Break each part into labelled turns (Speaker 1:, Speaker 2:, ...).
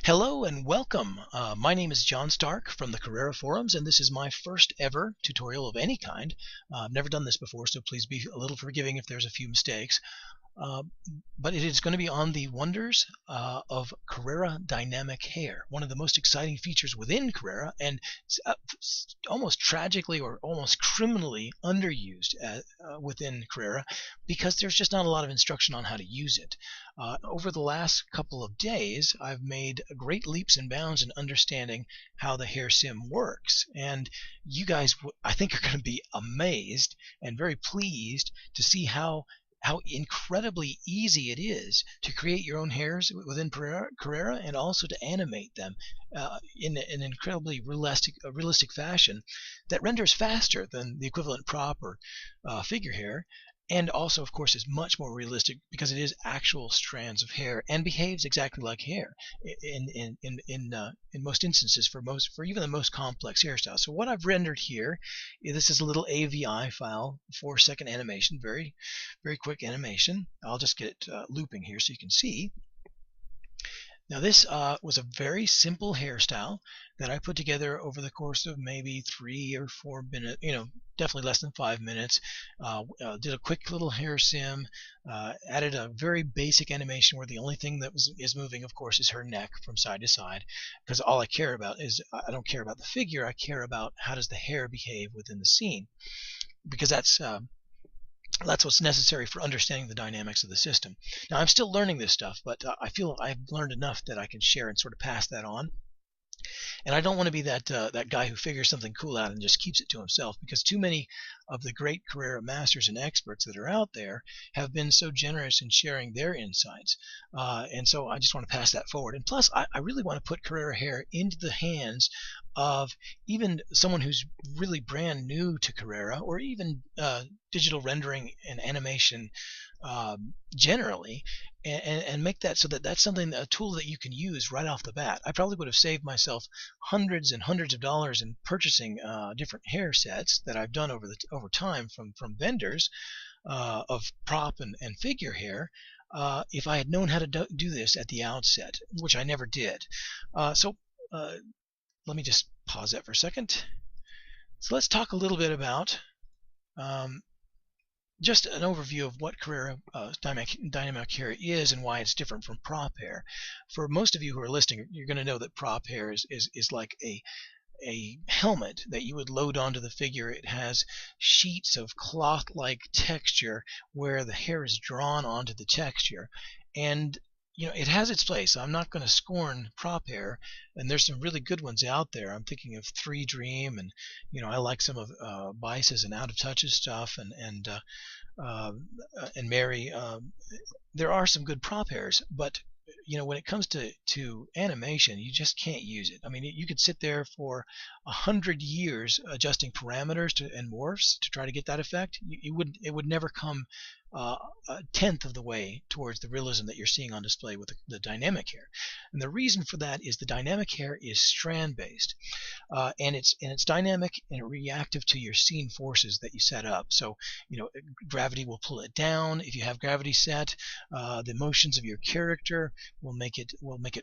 Speaker 1: Hello and welcome. My name is John Stark from the Carrara forums, and this is my first ever tutorial of any kind. I've never done this before, so please be a little forgiving if there's a few mistakes. Uh, but it is going to be on the wonders of Carrara dynamic hair, one of the most exciting features within Carrara, and almost tragically or almost criminally underused within Carrara because there's just not a lot of instruction on how to use it. Over the last couple of days, I've made great leaps and bounds in understanding how the hair sim works, and you guys, I think, are going to be amazed and very pleased to see how incredibly easy it is to create your own hairs within Carrara and also to animate them in an incredibly realistic fashion that renders faster than the equivalent prop or figure hair, and also, of course, is much more realistic because it is actual strands of hair and behaves exactly like hair in most instances for even the most complex hairstyles. So what I've rendered here, this is a little AVI file, 4-second animation, very quick animation. I'll just get it looping here so you can see. Now this was a very simple hairstyle that I put together over the course of maybe 3 or 4 minutes, definitely less than 5 minutes. Did a quick little hair sim, added a very basic animation where the only thing that is moving, of course, is her neck from side to side, because all I care about is, I don't care about the figure, I care about how does the hair behave within the scene, because that's what's necessary for understanding the dynamics of the system. Now, I'm still learning this stuff, but I feel I've learned enough that I can share and sort of pass that on. And I don't want to be that guy who figures something cool out and just keeps it to himself, because too many of the great Carrara masters and experts that are out there have been so generous in sharing their insights. And so I just want to pass that forward. And plus, I really want to put Carrara Hair into the hands of even someone who's really brand new to Carrara, or even digital rendering and animation generally, and make that so that that's something, a tool that you can use right off the bat. I probably would have saved myself hundreds and hundreds of dollars in purchasing different hair sets that I've done over time from vendors of prop and figure hair, if I had known how to do this at the outset, which I never did. So let me just pause that for a second. So let's talk a little bit about just an overview of what Carrara dynamic hair is and why it's different from prop hair. For most of you who are listening, you're going to know that prop hair is like a helmet that you would load onto the figure. It has sheets of cloth-like texture where the hair is drawn onto the texture, and it has its place. I'm not going to scorn prop hair, and there's some really good ones out there. I'm thinking of 3 Dream, and I like some of Bice's and Out of Touch's stuff, and Mary. There are some good prop hairs, but when it comes to animation, you just can't use it. I mean, you could sit there for 100 years adjusting parameters and morphs to try to get that effect. It would never come a tenth of the way towards the realism that you're seeing on display with the dynamic hair. And the reason for that is the dynamic hair is strand based, and it's dynamic and reactive to your scene forces that you set up. So gravity will pull it down. If you have gravity set, the motions of your character will make it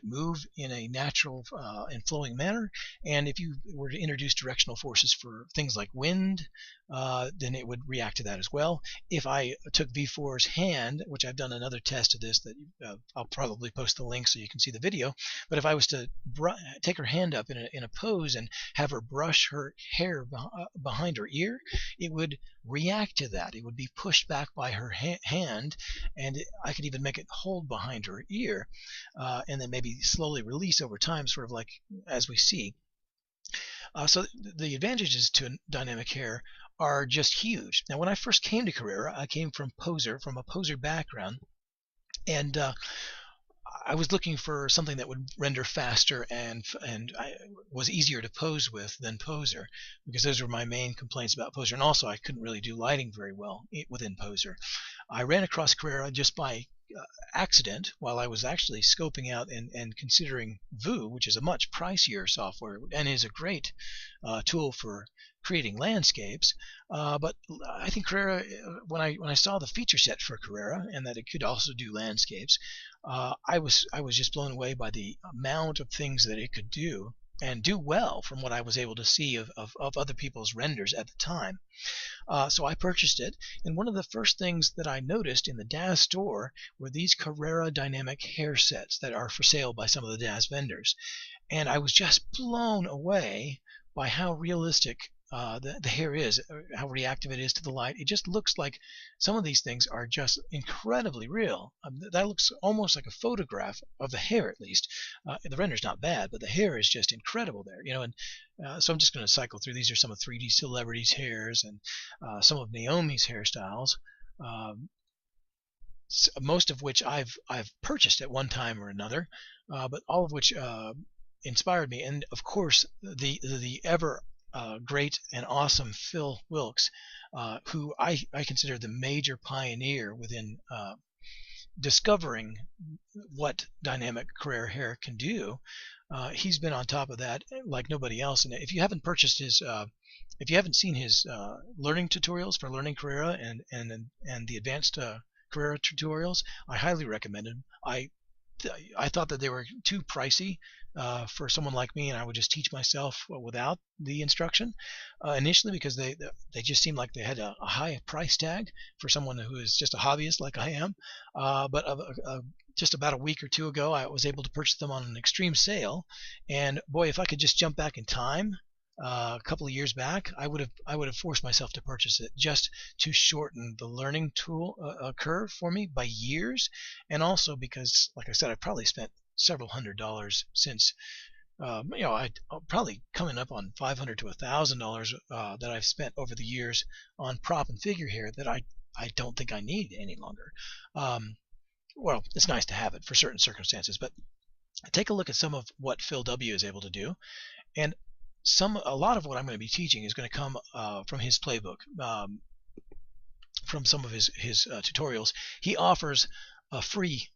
Speaker 1: move in a natural and flowing manner. And if you were to introduce directional forces for things like wind, then it would react to that as well. If I took V4's hand, which I've done another test of this that I'll probably post the link so you can see the video, but if I was to take her hand up in a pose and have her brush her hair behind her ear, it would react to that. It would be pushed back by her hand, and I could even make it hold behind her ear, and then maybe slowly release over time, sort of like as we see. So the advantages to dynamic hair are just huge. Now, when I first came to Carrara, I came from a poser background, and I was looking for something that would render faster and was easier to pose with than Poser, because those were my main complaints about Poser. And also, I couldn't really do lighting very well within Poser. I ran across Carrara just by accident while I was actually scoping out and considering Voo, which is a much pricier software and is a great tool for creating landscapes. But I think Carrara, when I saw the feature set for Carrara and that it could also do landscapes, I was just blown away by the amount of things that it could do and do well from what I was able to see of other people's renders at the time. So I purchased it, and one of the first things that I noticed in the DAS store were these Carrara dynamic hair sets that are for sale by some of the DAS vendors. And I was just blown away by how realistic the hair is, how reactive it is to the light. It just looks like some of these things are just incredibly real. That looks almost like a photograph of the hair, at least. The render's not bad, but the hair is just incredible there, And so I'm just going to cycle through. These are some of 3D celebrities' hairs and some of Naomi's hairstyles. Um, Most of which I've purchased at one time or another, but all of which inspired me. And of course, the ever great and awesome Phil Wilkes, who I consider the major pioneer within discovering what dynamic Carrara hair can do. He's been on top of that like nobody else. And if you haven't purchased his, if you haven't seen his learning tutorials for learning Carrara and the advanced Carrara tutorials, I highly recommend them. I thought that they were too pricey for someone like me, and I would just teach myself without the instruction initially, because they just seemed like they had a high price tag for someone who is just a hobbyist like I am. But just about a week or two ago, I was able to purchase them on an extreme sale, and boy, if I could just jump back in time a couple of years back, I would have forced myself to purchase it just to shorten the learning tool curve for me by years, and also because, like I said, I've probably spent several $100s since. I probably coming up on $500 to $1,000 that I've spent over the years on prop and figure hair that I don't think I need any longer. Well, it's nice to have it for certain circumstances, but take a look at some of what Phil W. is able to do, and a lot of what I'm going to be teaching is going to come from his playbook, from some of his tutorials. He offers a freebie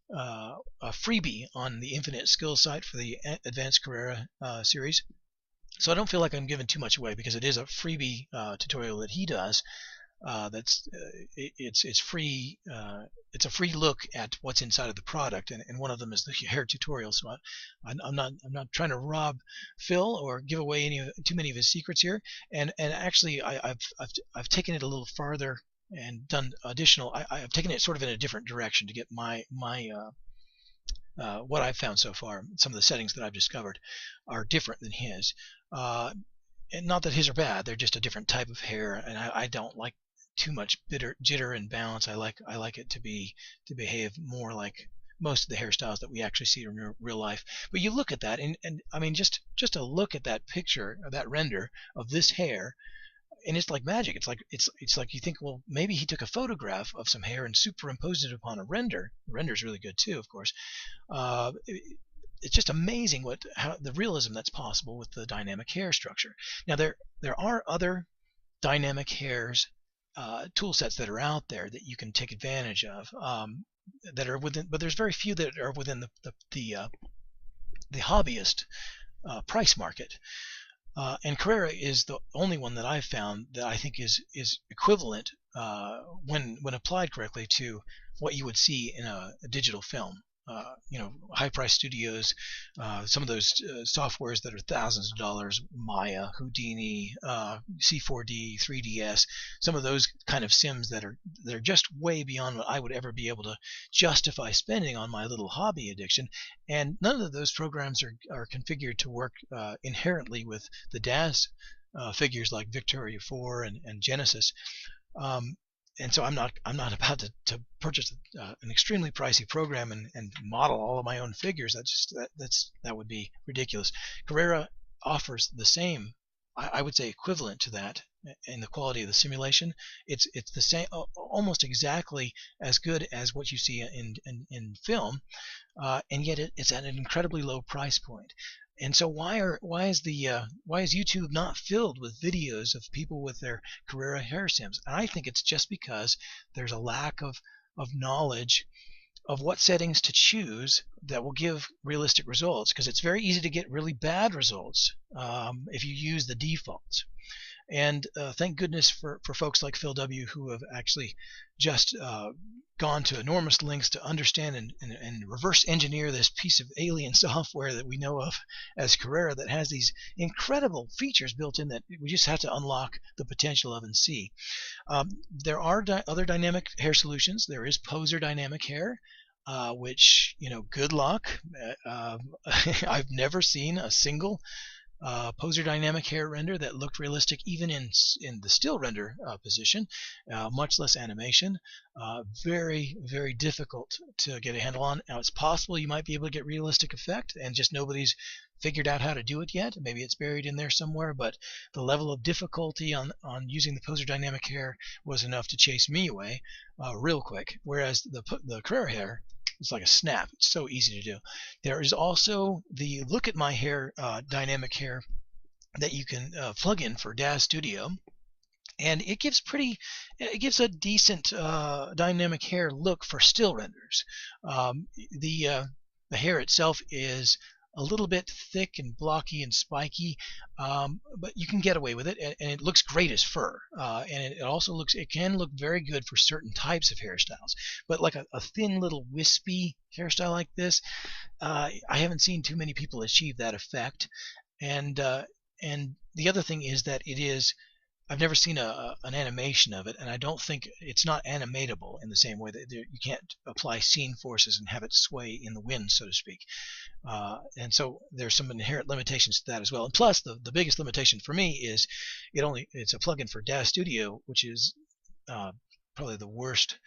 Speaker 1: on the Infinite Skills site for the Advanced Carrara series. So I don't feel like I'm giving too much away, because it is a freebie tutorial that he does. It's free. It's a free look at what's inside of the product, and one of them is the hair tutorial. So I'm not trying to rob Phil or give away too many of his secrets here. And actually, I've taken it a little farther and done additional. I've taken it sort of in a different direction to get my what I've found so far. Some of the settings that I've discovered are different than his. And not that his are bad; they're just a different type of hair, and I don't like too much jitter and bounce. I like it to behave more like most of the hairstyles that we actually see in real life. But you look at that, and I mean, just to look at that picture or that render of this hair, and it's like magic. It's like you think, well, maybe he took a photograph of some hair and superimposed it upon a render. The render's really good too, of course. It's just amazing how the realism that's possible with the dynamic hair structure. Now there are other dynamic hairs tool sets that are out there that you can take advantage of, that are within, but there's very few that are within the hobbyist price market. And Carrara is the only one that I've found that I think is equivalent when applied correctly to what you would see in a digital film. High-priced studios, some of those softwares that are thousands of dollars, Maya, Houdini, C4D, 3DS, some of those kind of sims that are just way beyond what I would ever be able to justify spending on my little hobby addiction. And none of those programs are configured to work inherently with the DAS figures like Victoria 4 and Genesis. And so I'm not about to purchase an extremely pricey program and model all of my own figures. That would be ridiculous. Carrara offers the same, I would say equivalent to that in the quality of the simulation. It's the same, almost exactly as good as what you see in film, and yet it's at an incredibly low price point. And so why is YouTube not filled with videos of people with their Carrara hair sims? And I think it's just because there's a lack of knowledge of what settings to choose that will give realistic results, because it's very easy to get really bad results if you use the defaults. And thank goodness for folks like Phil W. who have actually just gone to enormous lengths to understand and reverse engineer this piece of alien software that we know of as Carrara, that has these incredible features built in that we just have to unlock the potential of and see. There are other dynamic hair solutions. There is Poser Dynamic Hair, which, good luck. I've never seen a single Poser Dynamic Hair render that looked realistic, even in the still render position, much less animation. Very, very difficult to get a handle on. Now, it's possible you might be able to get realistic effect, and just nobody's figured out how to do it yet. Maybe it's buried in there somewhere, but the level of difficulty on using the Poser Dynamic Hair was enough to chase me away real quick, whereas the Carrara Hair, it's like a snap. It's so easy to do. There is also the Look at My Hair dynamic hair that you can plug in for DAZ Studio, and it gives a decent dynamic hair look for still renders. The hair itself is a little bit thick and blocky and spiky, but you can get away with it, and it looks great as fur. And it can look very good for certain types of hairstyles. But like a thin little wispy hairstyle like this, I haven't seen too many people achieve that effect. And the other thing is that I've never seen an animation of it, and I don't think it's not animatable in the same way that you can't apply scene forces and have it sway in the wind, so to speak. And so there's some inherent limitations to that as well. And plus, the biggest limitation for me is it's a plugin for DAZ Studio, which is probably the worst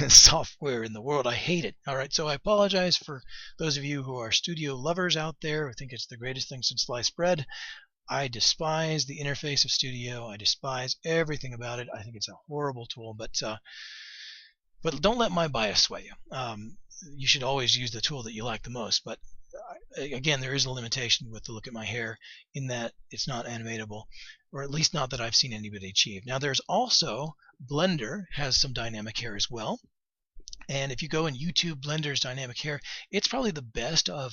Speaker 1: software in the world. I hate it. All right, so I apologize for those of you who are studio lovers out there who think it's the greatest thing since sliced bread. I despise the interface of Studio. I despise everything about it. I think it's a horrible tool, but don't let my bias sway you. You should always use the tool that you like the most. But again, there is a limitation with the Look at My Hair in that it's not animatable, or at least not that I've seen anybody achieve. Now, there's also Blender has some dynamic hair as well. And if you go and YouTube Blender's dynamic hair, it's probably the best of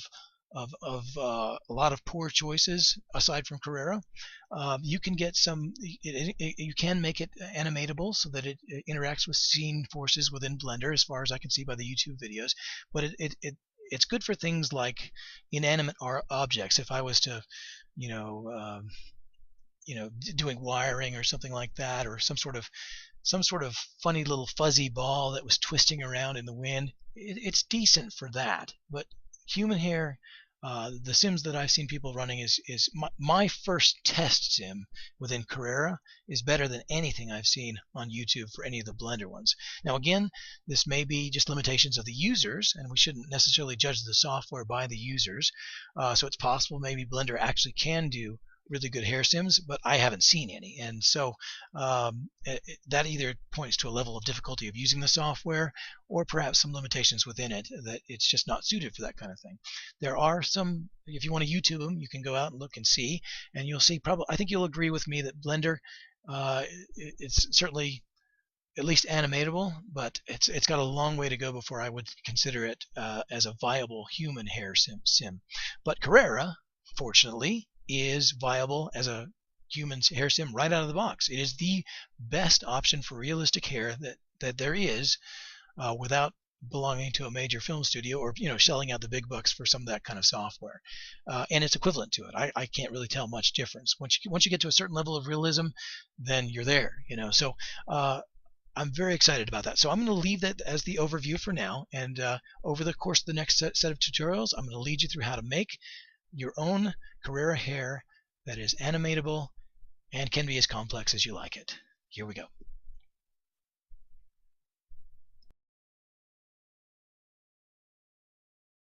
Speaker 1: a lot of poor choices aside from Carrara. You can get you can make it animatable so that it interacts with scene forces within Blender, as far as I can see by the YouTube videos. But it's good for things like inanimate objects. If I was to, doing wiring or something like that, or some sort of funny little fuzzy ball that was twisting around in the wind, it's decent for that. But human hair, the sims that I've seen people running is my first test sim within Carrara is better than anything I've seen on YouTube for any of the Blender ones. Now, again, this may be just limitations of the users, and we shouldn't necessarily judge the software by the users. So it's possible maybe Blender actually can do really good hair sims, but I haven't seen any. And so that either points to a level of difficulty of using the software, or perhaps some limitations within it, that it's just not suited for that kind of thing. There are some, if you want to YouTube them, you can go out and look and see, and you'll see, probably, I think you'll agree with me that Blender, it's certainly at least animatable, but it's got a long way to go before I would consider it as a viable human hair sim. But Carrara, fortunately, is viable as a human hair sim right out of the box. It is the best option for realistic hair that there is, without belonging to a major film studio, or shelling out the big bucks for some of that kind of software. And it's equivalent to it. I can't really tell much difference. Once you get to a certain level of realism, then you're there. So I'm very excited about that. So I'm going to leave that as the overview for now, and over the course of the next set of tutorials, I'm going to lead you through how to make your own Carrara hair that is animatable and can be as complex as you like it. Here we go.